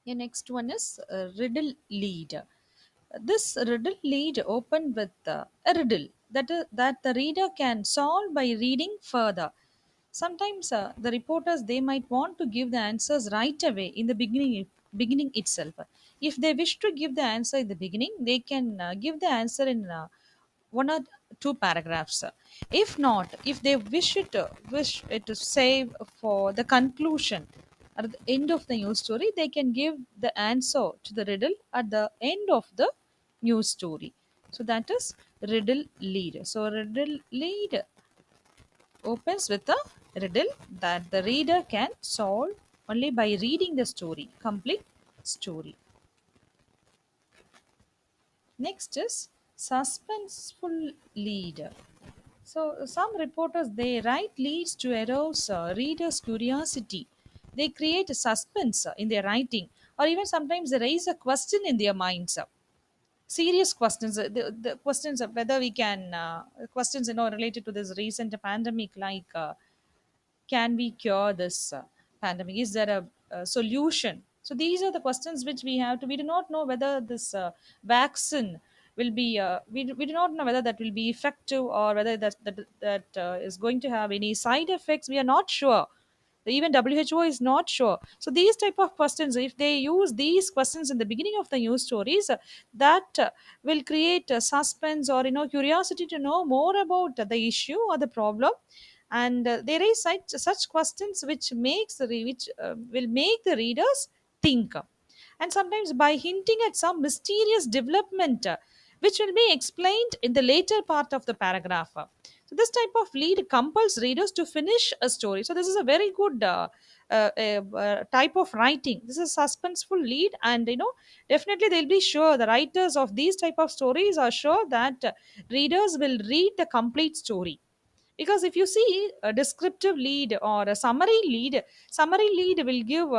The next one is riddle lead. This riddle lead opened with a riddle that the reader can solve by reading further. Sometimes the reporters they might want to give the answers right away in the beginning itself. If they wish to give the answer in the beginning, they can give the answer in one or two paragraphs. If not, if they wish it to save for the conclusion at the end of the news story, they can give the answer to the riddle at the end of the news story. So that is riddle lead. So riddle lead opens with a riddle that the reader can solve only by reading the story, complete story. Next is suspenseful lead. So some reporters they write leads to arouse readers' curiosity. They create a suspense in their writing, or even sometimes they raise a question in their minds. Serious questions, the questions of whether we can questions related to this recent pandemic, like can we cure this pandemic? Is there a solution? So these are the questions which we do not know whether this vaccine will be we do not know whether that will be effective, or whether that is going to have any side effects. We are not sure. Even WHO is not sure. So these type of questions, if they use these questions in the beginning of the news stories, that will create suspense, or curiosity to know more about the issue or the problem. And there is such questions which will make the readers think. And sometimes by hinting at some mysterious development, which will be explained in the later part of the paragraph. So this type of lead compels readers to finish a story. So this is a very good type of writing. This is suspenseful lead, and definitely they'll be sure, the writers of these type of stories are sure that readers will read the complete story. Because if you see a descriptive lead or a summary lead will give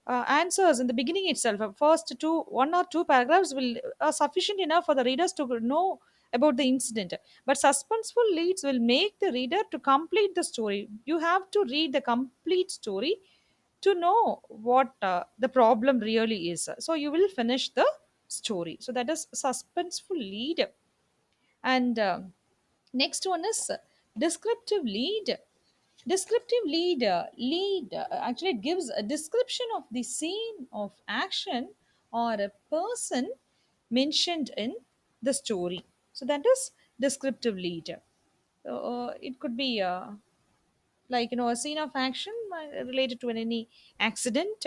answers in the beginning itself. First two, one or two paragraphs will sufficient enough for the readers to know about the incident. But suspenseful leads will make the reader to complete the story. You have to read the complete story to know what the problem really is. So you will finish the story. So that is suspenseful lead. And next one is descriptive lead. Descriptive lead actually gives a description of the scene of action or a person mentioned in the story. So that is descriptive lead. It could be like a scene of action related to any accident,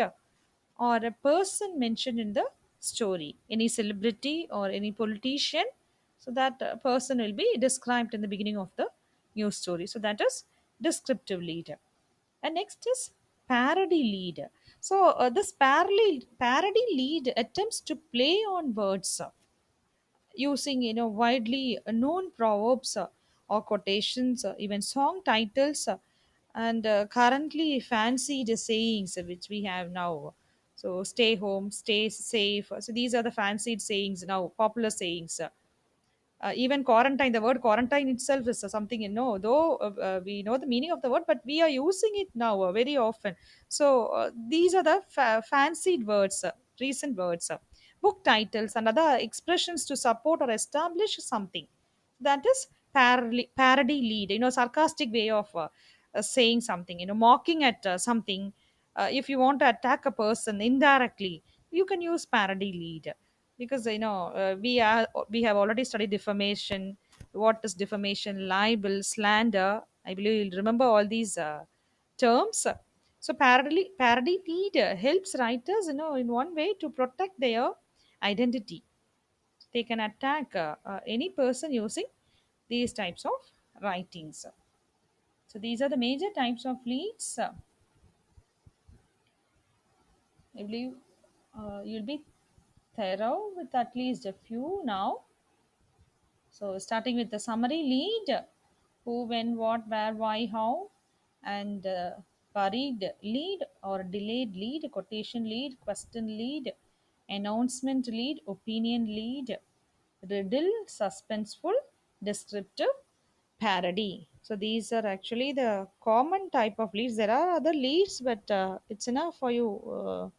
or a person mentioned in the story, any celebrity or any politician. So that person will be described in the beginning of the news story. So that is descriptive lead. And next is parody lead. So this parody lead attempts to play on words, using widely known proverbs or quotations, even song titles, and currently fancied sayings which we have now. So stay home, stay safe. So these are the fancied sayings now, popular sayings. Even quarantine, the word quarantine itself is something, though we know the meaning of the word, but we are using it now very often. So these are the fancied words, recent words, book titles and other expressions to support or establish something. That is parody lead, sarcastic way of saying something, mocking at something. If you want to attack a person indirectly, you can use parody lead. Because we have already studied defamation. What is defamation? Libel, slander. I believe you'll remember all these terms. So parody lead helps writers, in one way to protect their identity. They can attack any person using these types of writings. So these are the major types of leads. I believe you'll be thorough with at least a few now. So, starting with the summary lead: who, when, what, where, why, how, and buried lead or delayed lead, quotation lead, question lead, announcement lead, opinion lead, riddle, suspenseful, descriptive, parody. So, these are actually the common type of leads. There are other leads, but it's enough for you